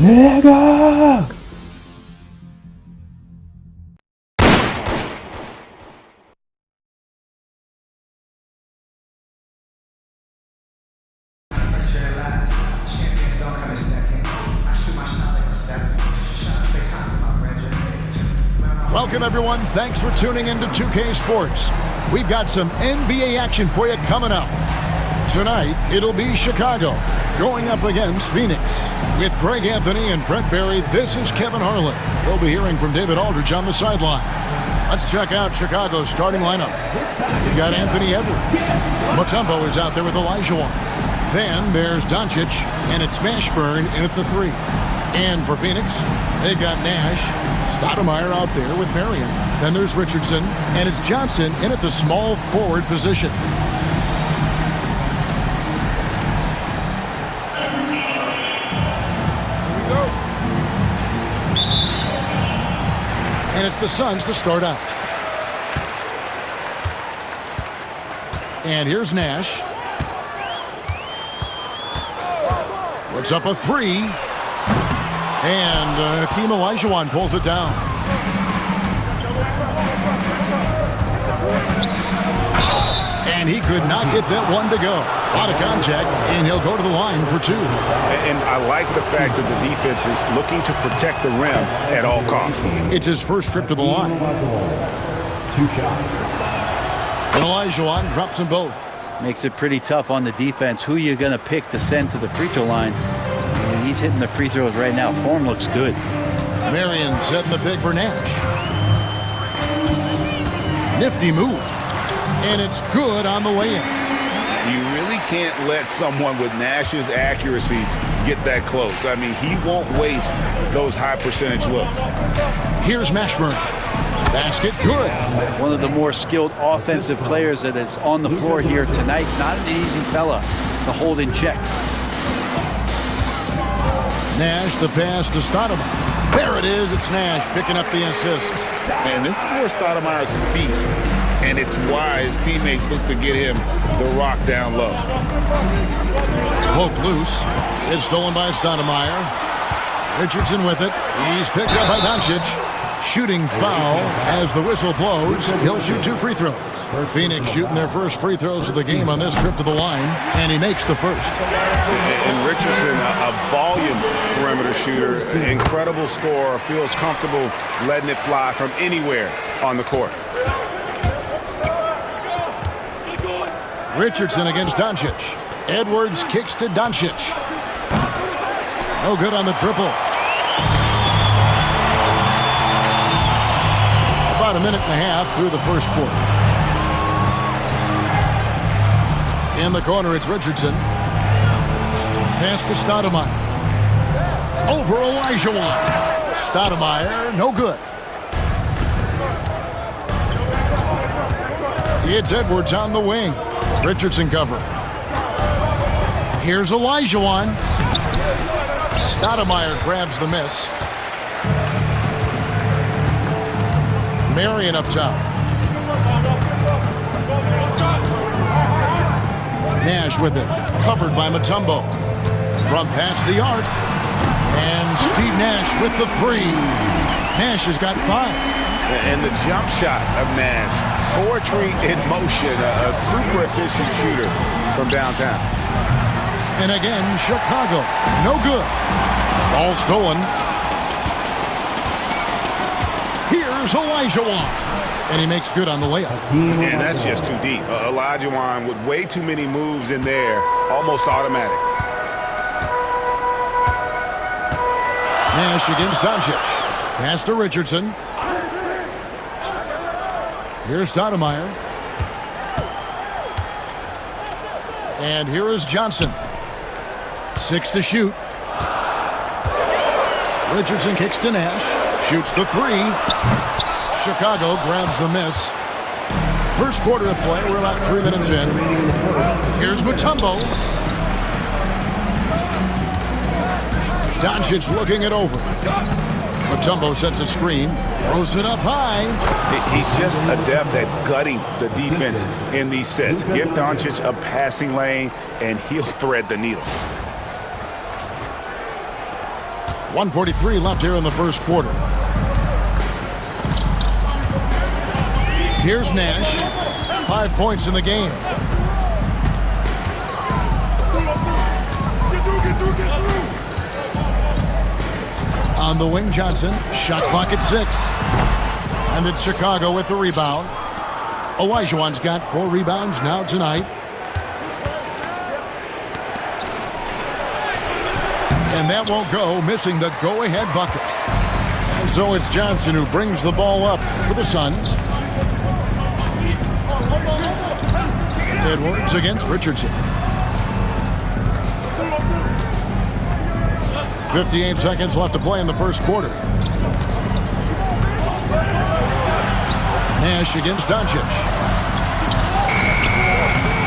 내가 Welcome, everyone. Thanks for tuning into 2K Sports. We've got some NBA action for you coming up. Tonight, it'll be Chicago going up against Phoenix. With Greg Anthony and Brent Barry, this is Kevin Harlan. We'll be hearing from David Aldridge on the sideline. Let's check out Chicago's starting lineup. You've got Anthony Edwards. Mutombo is out there with Olajuwon. Then there's Doncic, and it's Mashburn in at the 3. And for Phoenix, they've got Nash, Stoudemire out there with Marion. Then there's Richardson, and it's Johnson in at the small forward position. And it's the Suns to start out. And here's Nash. Puts up a 3. And Hakeem Olajuwon pulls it down. And he could not get that one to go. A lot of contact, and he'll go to the line for 2. And I like the fact that the defense is looking to protect the rim at all costs. It's his first trip to the line. 2 shots. And Olajuwon drops them both. Makes it pretty tough on the defense. Who you're going to pick to send to the free throw line. And he's hitting the free throws right now. Form looks good. Marion setting the pick for Nash. Nifty move. And it's good on the way in. You really can't let someone with Nash's accuracy get that close. I mean, he won't waste those high percentage looks. Here's Mashburn. Basket good. One of the more skilled offensive players that is on the floor here tonight. Not an easy fella to hold in check. Nash, the pass to Stoudemire. There it is. It's Nash picking up the assist. And this is where Stoudemire's feast. And it's why his teammates look to get him the rock down low. Poked loose. It's stolen by Stoudemire. Richardson with it. He's picked up by Doncic. Shooting foul as the whistle blows. He'll shoot 2 free throws. Phoenix shooting their first free throws of the game on this trip to the line, and he makes the first. And Richardson, a volume perimeter shooter, incredible scorer, feels comfortable letting it fly from anywhere on the court. Richardson against Doncic. Edwards kicks to Doncic. No good on the triple. About a minute and a half through the first quarter. In the corner, it's Richardson. Pass to Stoudemire. Over Olajuwon. Stoudemire, no good. It's Edwards on the wing. Richardson cover. Here's Olajuwon. Stoudemire grabs the miss. Marion up top. Nash with it. Covered by Mutombo. From past the arc. And Steve Nash with the 3. Nash has got 5. And the jump shot of Nash. Poetry in motion. A super efficient shooter from downtown. And again, Chicago. No good. Ball stolen. Here's Olajuwon. And he makes good on the layup. And that's just too deep. Olajuwon with way too many moves in there. Almost automatic. Nash against Doncic. Pass to Richardson. Here's Stoudemire. And here is Johnson. 6 to shoot. Richardson kicks to Nash. Shoots the 3. Chicago grabs the miss. First quarter of play. We're about 3 minutes in. Here's Mutombo. Doncic looking it over. Mutombo sets a screen. Throws it up high. He's just adept at gutting the defense in these sets. Give Doncic a passing lane, and he'll thread the needle. 1:43 left here in the first quarter. Here's Nash. 5 points in the game. On the wing, Johnson. Shot clock at 6. And it's Chicago with the rebound. Olajuwon's got 4 rebounds now tonight. And that won't go, missing the go-ahead bucket. And so it's Johnson who brings the ball up for the Suns. Edwards against Richardson. 58 seconds left to play in the first quarter. Nash against Doncic.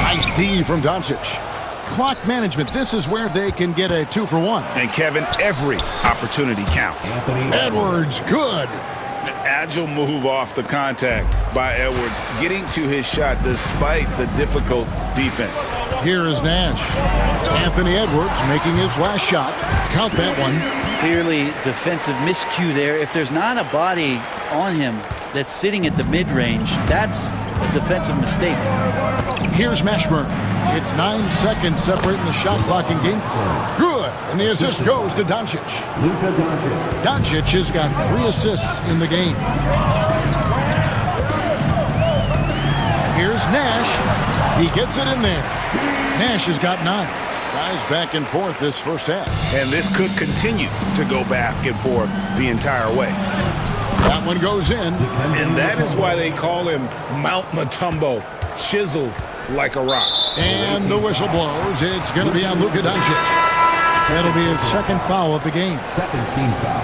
Nice D from Doncic. Clock management, this is where they can get a 2-for-1. And Kevin, every opportunity counts. Edwards, good. Agile move off the contact by Edwards, getting to his shot despite the difficult defense. Here is Nash. Anthony Edwards making his last shot. Count that one. Clearly defensive miscue there. If there's not a body on him that's sitting at the mid-range, that's a defensive mistake. Here's Mashburn. It's 9 seconds separating the shot clock and game. Good. And the assist goes to Doncic. Doncic has got 3 assists in the game. Here's Nash. He gets it in there. Nash has got 9. Guys back and forth this first half. And this could continue to go back and forth the entire way. That one goes in. And that is why they call him Mount Mutombo, chiseled like a rock. And the whistle blows. It's going to be on Luka Doncic. That'll be his second foul of the game. Second team foul.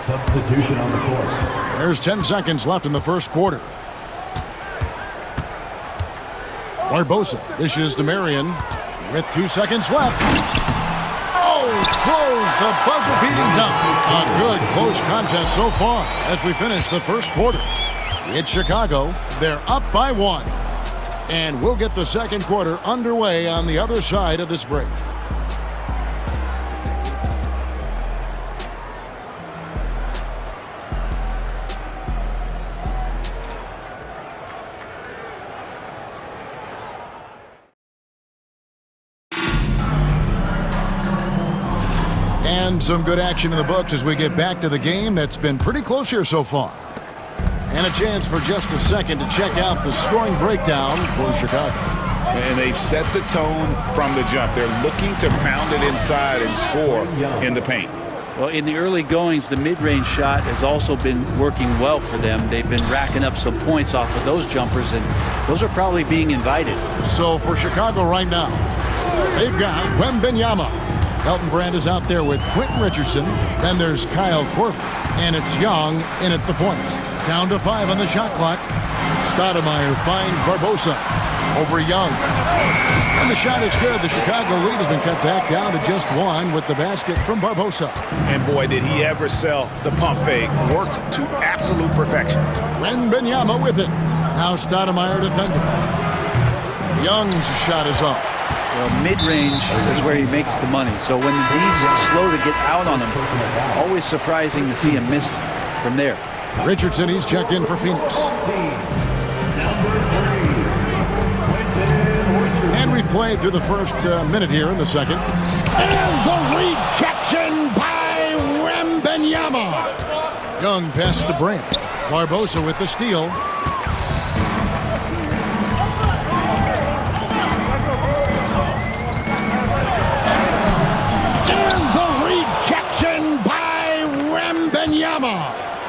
Substitution on the court. There's 10 seconds left in the first quarter. Barbosa dishes to Marion with 2 seconds left. Oh, close the buzzer-beating dunk. A good close contest so far as we finish the first quarter. It's Chicago. They're up by 1. And we'll get the second quarter underway on the other side of this break. And some good action in the books as we get back to the game that's been pretty close here so far. And a chance for just a second to check out the scoring breakdown for Chicago. And they've set the tone from the jump. They're looking to pound it inside and score in the paint. Well, in the early goings, the mid-range shot has also been working well for them. They've been racking up some points off of those jumpers, and those are probably being invited. So for Chicago right now, they've got Wembanyama. Elton Brand is out there with Quentin Richardson. Then there's Kyle Korver. And it's Young in at the point. Down to 5 on the shot clock. Stoudemire finds Barbosa over Young. And the shot is good. The Chicago lead has been cut back down to just 1 with the basket from Barbosa. And boy, did he ever sell the pump fake. Worked to absolute perfection. Wembanyama with it. Now Stoudemire defending. Young's shot is off. Well, mid-range is where he makes the money. So when he's slow to get out on him, always surprising to see him miss from there. Richardson, he's checked in for Phoenix. And we've played through the first minute here in the second. And the rejection by Wembanyama. Young pass to Brand. Barbosa with the steal.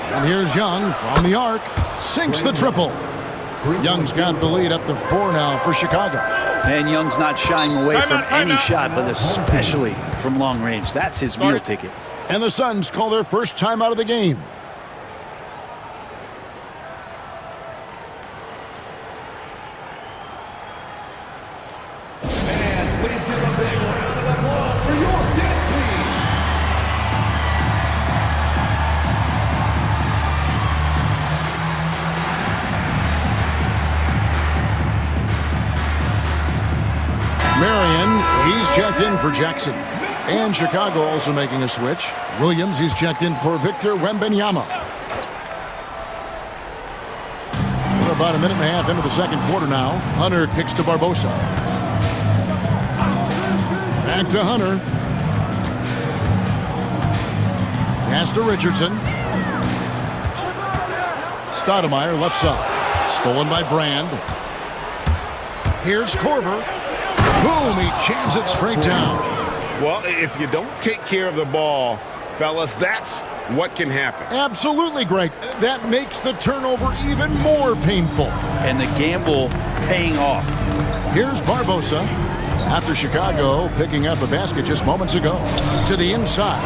And here's Young from the arc. Sinks the triple. Young's got the lead up to 4 now for Chicago. And Young's not shying away from any shot, but especially from long range. That's his meal ticket. And the Suns call their first time out of the game. Marion, he's checked in for Jackson. And Chicago also making a switch. Williams, he's checked in for Victor Wembanyama. We're about a minute and a half into the second quarter now. Hunter kicks to Barbosa. Back to Hunter. Pass to Richardson. Stoudemire left side. Stolen by Brand. Here's Korver. Boom, he jams it straight down. Well, if you don't take care of the ball, fellas, that's what can happen. Absolutely, Greg. That makes the turnover even more painful. And the gamble paying off. Here's Barbosa. After Chicago picking up a basket just moments ago. To the inside.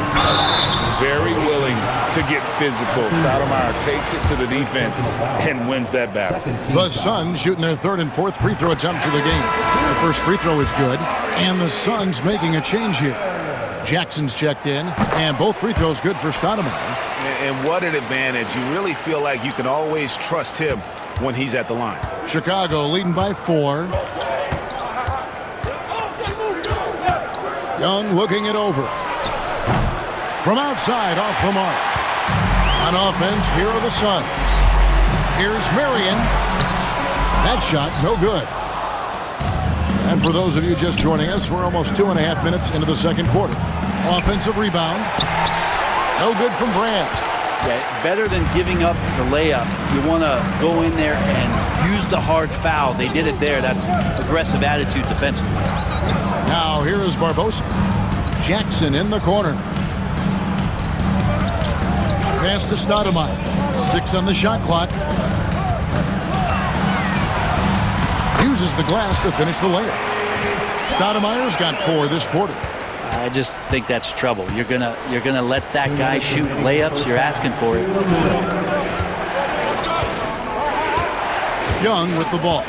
Very willing to get physical. Stoudemire takes it to the defense and wins that battle. The Suns shooting their third and fourth free throw attempts of the game. The first free throw is good. And the Suns making a change here. Jackson's checked in. And both free throws good for Stoudemire. And what an advantage. You really feel like you can always trust him when he's at the line. Chicago leading by 4. Young looking it over. From outside, off the mark. On offense, here are the Suns. Here's Marion. That shot, no good. And for those of you just joining us, we're almost 2.5 minutes into the second quarter. Offensive rebound. No good from Brand. Yeah, better than giving up the layup. You want to go in there and use the hard foul. They did it there. That's aggressive attitude defensively. Now here is Barbosa. Jackson in the corner. Pass to Stoudemire. 6 on the shot clock. Uses the glass to finish the layup. Stoudemire's got 4 this quarter. I just think that's trouble. You're gonna let that guy shoot layups. You're asking for it. Young with the ball.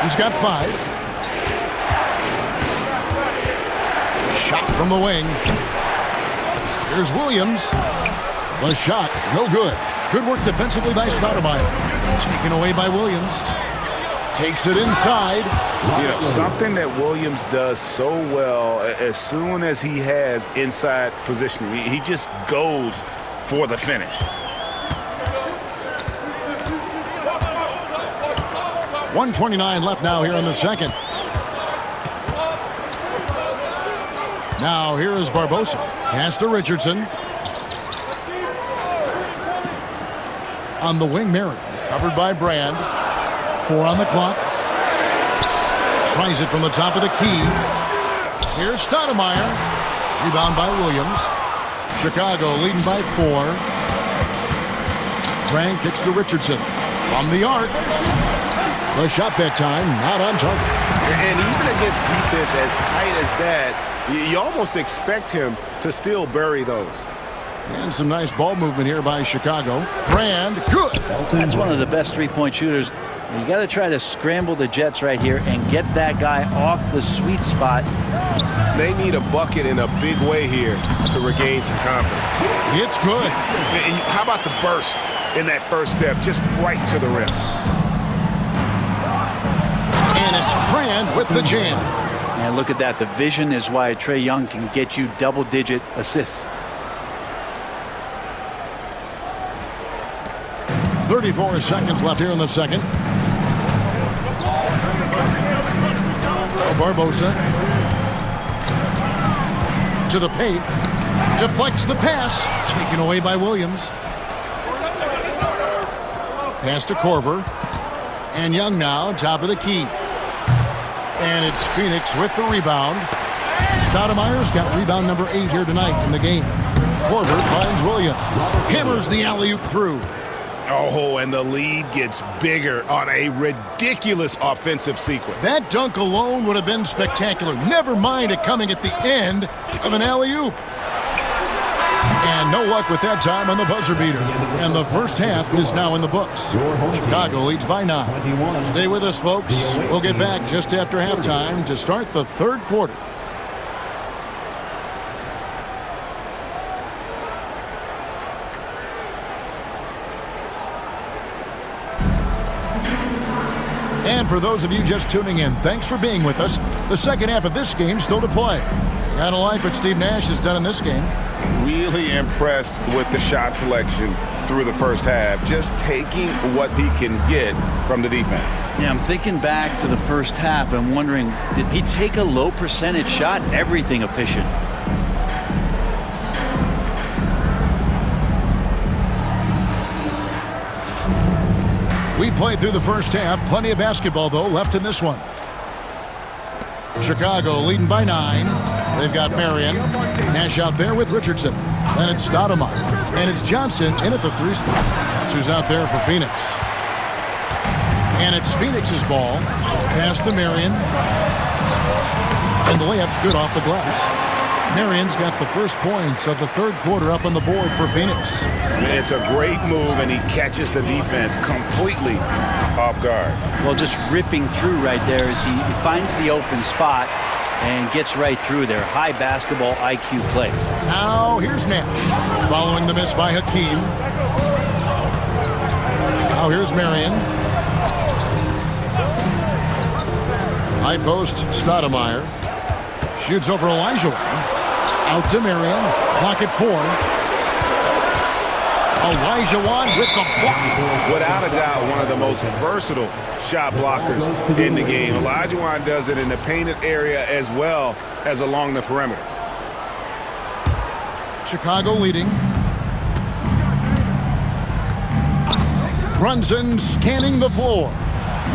He's got 5. Shot from the wing. Here's Williams. The shot, no good. Good work defensively by Stoudemire. Taken away by Williams. Takes it inside. You know, something that Williams does so well, as soon as he has inside positioning, he just goes for the finish. .129 left now here in the second. Now here is Barbosa. Pass to Richardson. On the wing, Marion. Covered by Brand. 4 on the clock. Tries it from the top of the key. Here's Stoudemire. Rebound by Williams. Chicago leading by 4. Brand kicks to Richardson. From the arc. The shot that time, not on target. And even against defense as tight as that, you almost expect him to still bury those. And some nice ball movement here by Chicago. Brand, good. That's one of the best three-point shooters. You got to try to scramble the Jets right here and get that guy off the sweet spot. They need a bucket in a big way here to regain some confidence. It's good. And how about the burst in that first step, just right to the rim? And it's Brand with the jam. And look at that. The vision is why Trae Young can get you double-digit assists. 34 seconds left here in the second. Barbosa. To the paint. Deflects the pass. Taken away by Williams. Pass to Korver. And Young now, top of the key. And it's Phoenix with the rebound. Stoudemire's got rebound number 8 here tonight in the game. Korver finds Williams. Hammers the alley-oop through. Oh, and the lead gets bigger on a ridiculous offensive sequence. That dunk alone would have been spectacular. Never mind it coming at the end of an alley-oop. And no luck with that time on the buzzer beater. And the first half is now in the books. Chicago leads by 9. Stay with us, folks. We'll get back just after halftime to start the third quarter. And for those of you just tuning in, thanks for being with us. The second half of this game still to play. Gotta like what Steve Nash has done in this game. Really impressed with the shot selection through the first half, just taking what he can get from the defense. Yeah, I'm thinking back to the first half and wondering, did he take a low percentage shot? Everything efficient. We played through the first half. Plenty of basketball, though, left in this one. Chicago leading by 9. They've got Marion. Nash out there with Richardson. Then it's Stoudemire. And it's Johnson in at the 3 spot. That's who's out there for Phoenix. And it's Phoenix's ball. Pass to Marion. And the layup's good off the glass. Marion's got the first points of the third quarter up on the board for Phoenix. It's a great move, and he catches the defense completely off guard. Well, just ripping through right there as he finds the open spot and gets right through there. High basketball IQ play. Now here's Nash following the miss by Hakeem. Now here's Marion. High post, Stoudemire. Shoots over Elijah. Out to Marion. Clock at 4. Elijah with the block. Without a doubt, one of the most versatile shot blockers in the game. Elijah does it in the painted area as well as along the perimeter. Chicago leading. Brunson scanning the floor.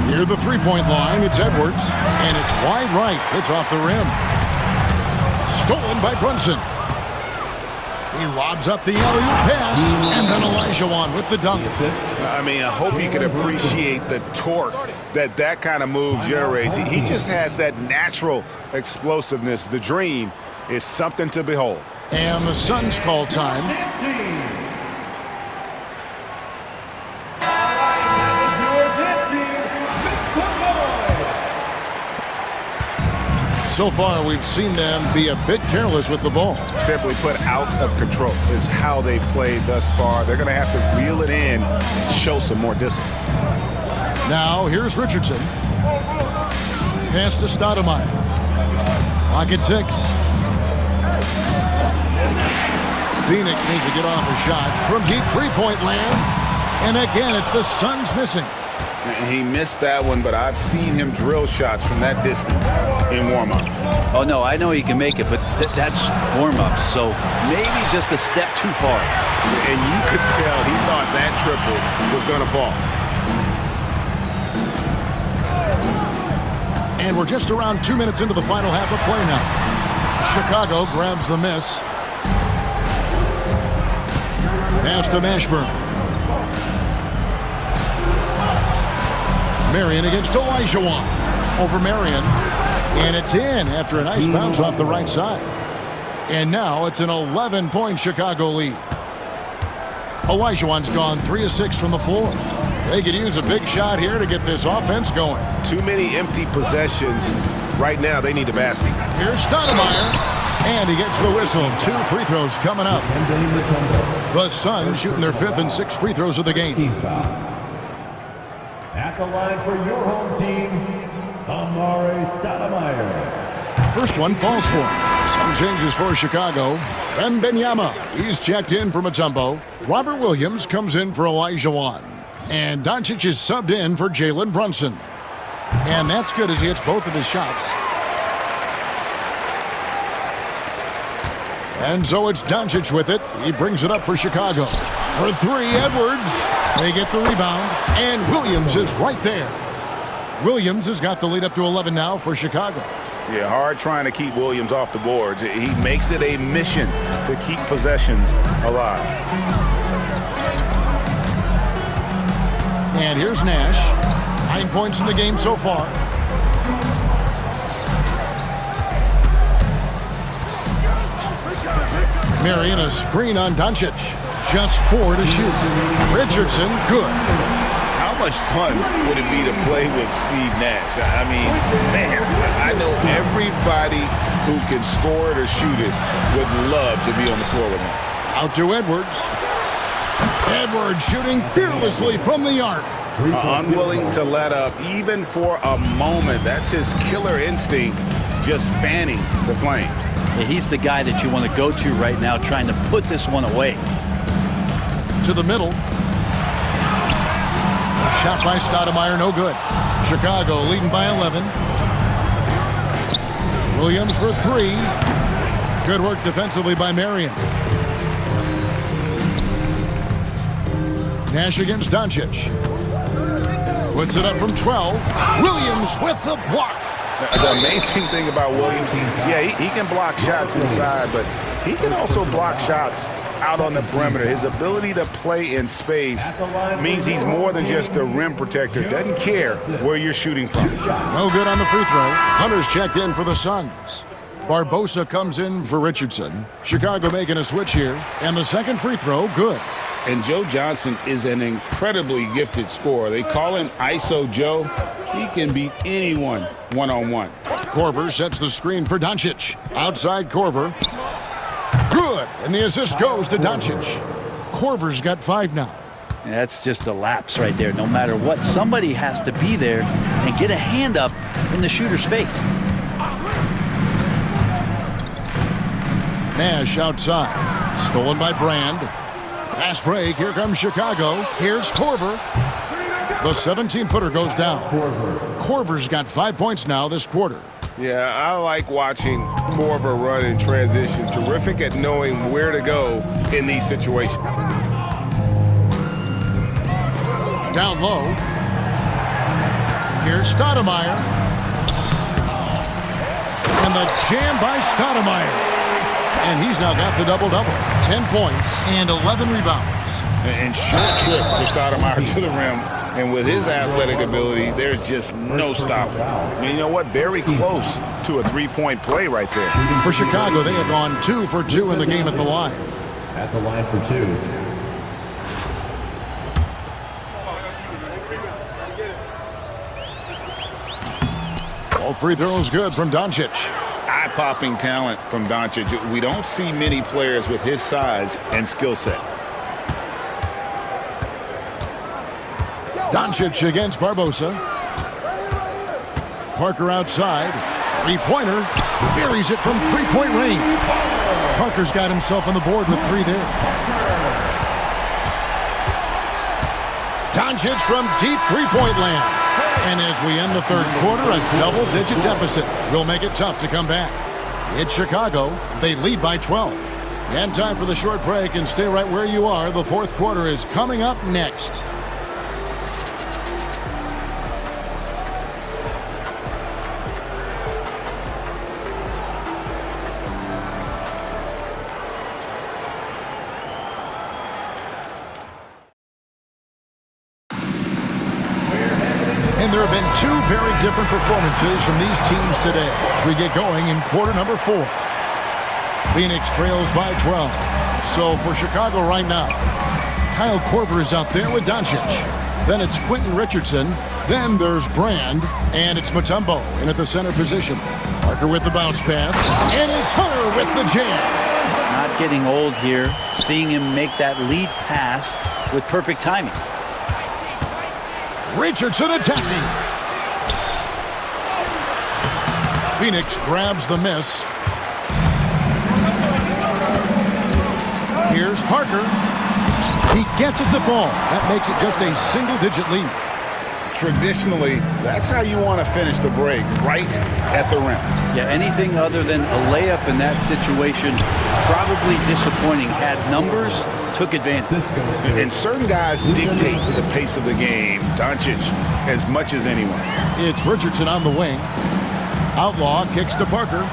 Near the three-point line, it's Edwards. And it's wide right. It's off the rim. Stolen by Brunson. He lobs up the alley-oop pass, and then Elijah with the dunk. I mean, I hope you can appreciate the torque that kind of move generates. He just has that natural explosiveness. The dream is something to behold. And the Suns call time. So far, we've seen them be a bit careless with the ball. Simply put, out of control is how they've played thus far. They're going to have to reel it in and show some more discipline. Now, here's Richardson. Pass to Stoudemire. Clock at 6. Phoenix needs to get off a shot from deep three-point land. And again, it's the Suns missing. He missed that one, but I've seen him drill shots from that distance in warm-up. Oh, no, I know he can make it, but that's warm-up, so maybe just a step too far. And you could tell he thought that triple was going to fall. And we're just around 2 minutes into the final half of play now. Chicago grabs the miss. Pass to Mashburn. Marion against Elijah over Marion. And it's in after a nice bounce off the right side. And now it's an 11-point Chicago lead. Elijah's gone 3 of 6 from the floor. They could use a big shot here to get this offense going. Too many empty possessions. Right now, they need a basket. Here's Stoudemire. And he gets the whistle. 2 free throws coming up. The Suns shooting their 5th and 6th free throws of the game. At the line for your home team, Amare Stoudemire. First one falls for him. Some changes for Chicago. Wembanyama, he's checked in for Mutombo. Robert Williams comes in for Elijah And Doncic is subbed in for Jalen Brunson. And that's good as he hits both of his shots. And so it's Doncic with it. He brings it up for Chicago. For 3, Edwards. They get the rebound. And Williams is right there. Williams has got the lead up to 11 now for Chicago. Yeah, hard trying to keep Williams off the boards. He makes it a mission to keep possessions alive. And here's Nash. 9 points in the game so far. Marion, a screen on Doncic. Just 4 to shoot. Richardson, good. How much fun would it be to play with Steve Nash? I mean, man, I know everybody who can score it or shoot it would love to be on the floor with him. Out to Edwards. Edwards shooting fearlessly from the arc. Unwilling to let up even for a moment. That's his killer instinct, just fanning the flames. Yeah, he's the guy that you want to go to right now, trying to put this one away. To the middle. Shot by Stoudemire, no good. Chicago leading by 11. Williams for 3. Good work defensively by Marion. Nash against Doncic. Puts it up from 12. Williams with the block. The amazing thing about Williams, yeah, he can block shots inside, but he can also block shots out on the perimeter. His ability to play in space means he's more than just a rim protector. Doesn't care where you're shooting from. No good on the free throw. Hunter's checked in for the Suns. Barbosa comes in for Richardson. Chicago making a switch here. And the second free throw, good. And Joe Johnson is an incredibly gifted scorer. They call him ISO Joe. He can beat anyone one-on-one. Korver sets the screen for Doncic. Outside Korver. Good. And the assist goes to Doncic. Korver's got 5 now. That's just a lapse right there. No matter what, somebody has to be there and get a hand up in the shooter's face. Nash outside. Stolen by Brand. Fast break. Here comes Chicago. Here's Korver. The 17-footer goes down. Korver's got 5 points now this quarter. Yeah, I like watching Korver run in transition. Terrific at knowing where to go in these situations. Down low. Here's Stoudemire. And the jam by Stoudemire. And he's now got the double-double. 10 points and 11 rebounds. And short trip for Stoudemire to the rim. And with his athletic ability, there's just no stopping. And you know what? Very close to a three-point play right there. For Chicago, they have gone 2 for 2 in the game at the line. At the line for 2. All free throws good from Doncic. Eye-popping talent from Doncic. We don't see many players with his size and skill set. Doncic against Barbosa. Parker outside. Three-pointer. Buries it from three-point range. Parker's got himself on the board with 3 there. Doncic from deep three-point land. And as we end the third quarter, a double-digit deficit will make it tough to come back. It's Chicago. They lead by 12. And time for the short break, and stay right where you are. The fourth quarter is coming up next. And there have been 2 very different performances from these teams today as we get going in quarter number 4. Phoenix trails by 12. So for Chicago right now, Kyle Korver is out there with Doncic. Then it's Quentin Richardson. Then there's Brand. And it's Mutombo in at the center position. Parker with the bounce pass. And it's Hunter with the jam. Not getting old here. Seeing him make that lead pass with perfect timing. Richardson attacking. Phoenix grabs the miss. Here's Parker. He gets it to fall. That makes it just a single-digit lead. Traditionally, that's how you want to finish the break, right at the rim. Yeah, anything other than a layup in that situation, probably disappointing. Had numbers, took advantage. And certain guys dictate the pace of the game. Doncic as much as anyone. It's Richardson on the wing. Outlaw kicks to Parker.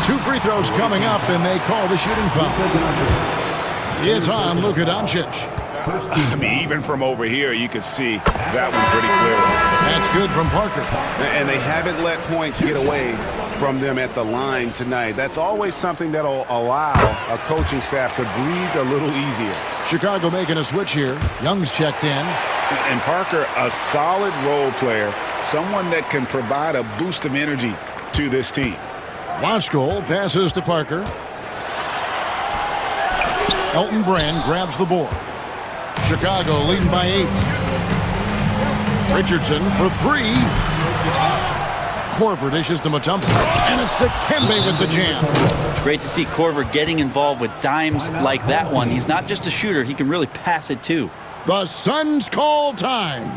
Two free throws coming up, and they call the shooting foul. It's on Luka Doncic. I mean, even from over here, you can see that one pretty clearly. That's good from Parker. And they haven't let points get away from them at the line tonight. That's always something that'll allow a coaching staff to breathe a little easier. Chicago making a switch here. Young's checked in. And Parker, a solid role player, someone that can provide a boost of energy to this team. Washko passes to Parker. Elton Brand grabs the board. Chicago leading by 8. Richardson for 3. Korver dishes to Mutombo. And it's to Kembe with the jam. Great to see Korver getting involved with dimes like that one. He's not just a shooter. He can really pass it, too. The Suns call time.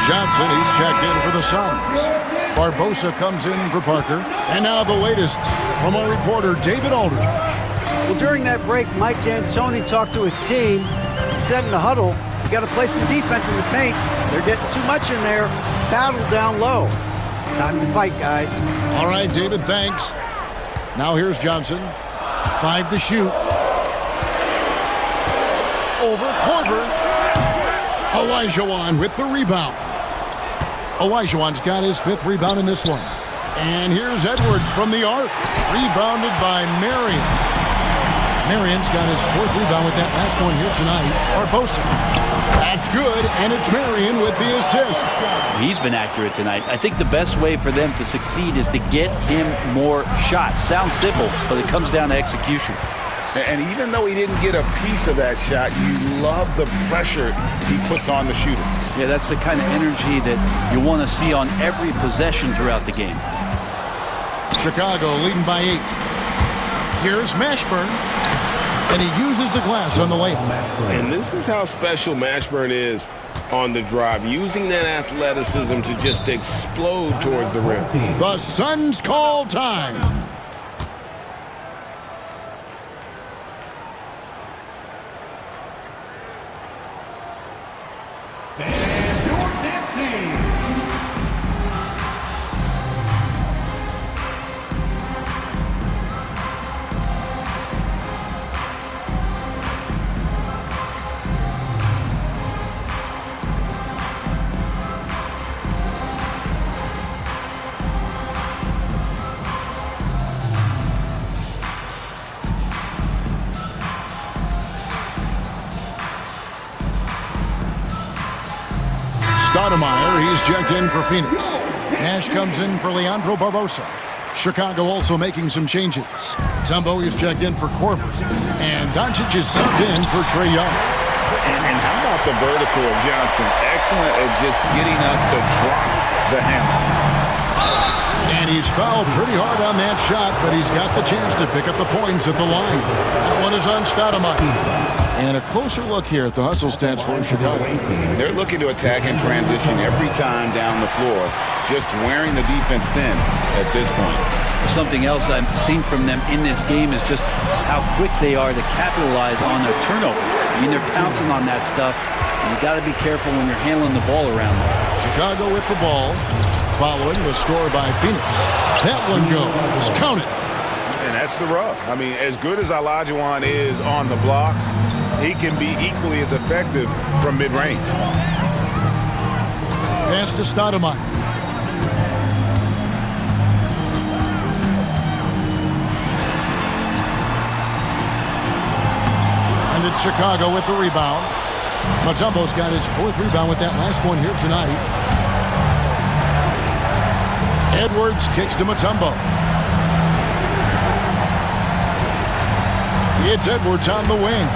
Johnson, he's checked in for the Suns. Barbosa comes in for Parker. And now the latest from our reporter, David Aldridge. Well, during that break, Mike D'Antoni talked to his team. He said in the huddle, you got to play some defense in the paint. They're getting too much in there. Battle down low. Time to fight, guys. All right, David, thanks. Now here's Johnson. 5 to shoot. Over Korver. Olajuwon with the rebound. Olajuwon's got his 5th rebound in this one. And here's Edwards from the arc. Rebounded by Marion. Marion's got his 4th rebound with that last one here tonight. Barbosa. That's good, and it's Marion with the assist. He's been accurate tonight. I think the best way for them to succeed is to get him more shots. Sounds simple, but it comes down to execution. And even though he didn't get a piece of that shot, you love the pressure he puts on the shooter. Yeah, that's the kind of energy that you want to see on every possession throughout the game. Chicago leading by 8. Here's Mashburn. And he uses the glass on the layup. And this is how special Mashburn is on the drive, using that athleticism to just explode towards the rim. The Suns call time. Stoudemire, he's checked in for Phoenix. Nash comes in for Leandro Barbosa. Chicago also making some changes. Mutombo is checked in for Korver. And Doncic is subbed in for Trae Young. And how about the vertical of Johnson? Excellent at just getting up to drop the hammer. And he's fouled pretty hard on that shot, but he's got the chance to pick up the points at the line. That one is on Stoudemire. And a closer look here at the hustle stats for Chicago. They're looking to attack and transition every time down the floor, just wearing the defense thin at this point. Something else I've seen from them in this game is just how quick they are to capitalize on their turnover. I mean, they're pouncing on that stuff, and you got to be careful when you're handling the ball around them. Chicago with the ball, following the score by Phoenix. That one goes. Count it. And that's the rub. I mean, as good as Olajuwon is on the blocks, he can be equally as effective from mid-range. Pass to Stoudemire. And it's Chicago with the rebound. Mutombo's got his 4th rebound with that last one here tonight. Edwards kicks to Mutombo. It's Edwards on the wing.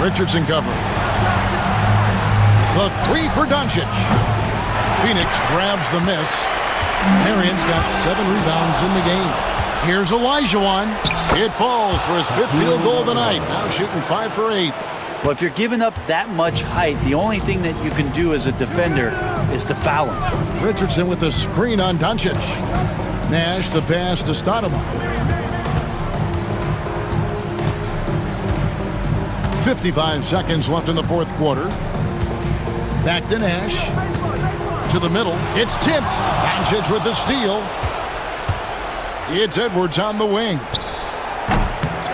Richardson covering. The 3 for Doncic. Phoenix grabs the miss. Marion's got 7 rebounds in the game. Here's Olajuwon. It falls for his 5th field goal of the night. Now shooting 5 for 8. Well, if you're giving up that much height, the only thing that you can do as a defender is to foul him. Richardson with the screen on Doncic. Nash the pass to Stoudemire. 55 seconds left in the 4th quarter. Back to Nash. To the middle. It's tipped. Doncic with the steal. It's Edwards on the wing.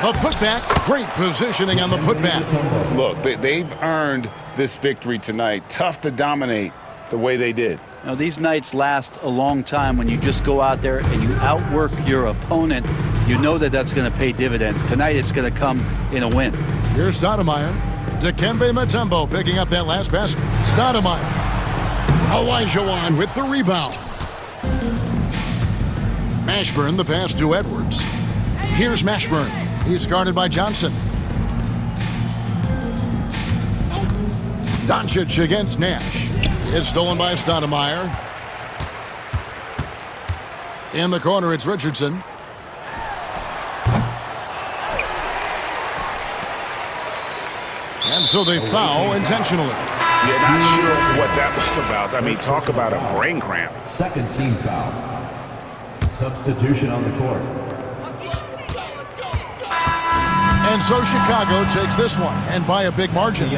A putback. Great positioning on the putback. Look, they've earned this victory tonight. Tough to dominate the way they did. Now, these nights last a long time when you just go out there and you outwork your opponent. You know that that's going to pay dividends. Tonight, it's going to come in a win. Here's Stoudemire. Dikembe Mutombo picking up that last basket. Stoudemire. Olajuwon with the rebound. Mashburn the pass to Edwards. Here's Mashburn. He's guarded by Johnson. Doncic against Nash. It's stolen by Stoudemire. In the corner, it's Richardson. And so they foul intentionally. Yeah, not sure what that was about. I mean, talk about a brain cramp. Second team foul. Substitution on the court. And so Chicago takes this one, and by a big margin.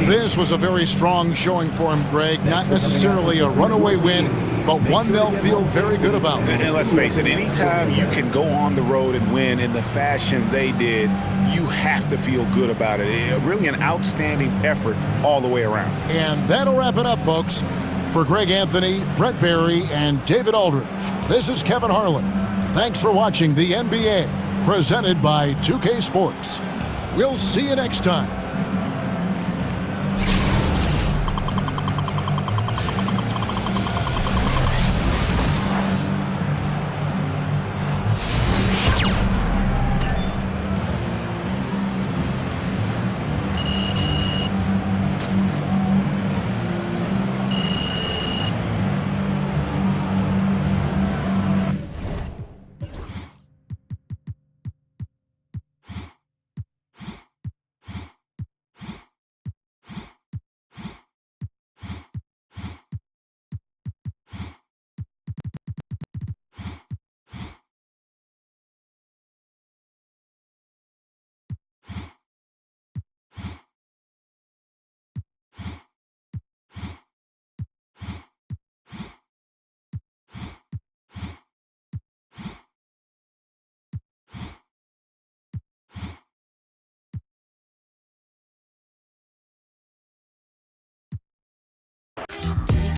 This was a very strong showing for him, Greg. Not necessarily a runaway win, but one they'll feel very good about. And let's face it, anytime you can go on the road and win in the fashion they did, you have to feel good about it. Really an outstanding effort all the way around. And that'll wrap it up, folks. For Greg Anthony, Brett Barry, and David Aldridge, this is Kevin Harlan. Thanks for watching the NBA, presented by 2K Sports. We'll see you next time.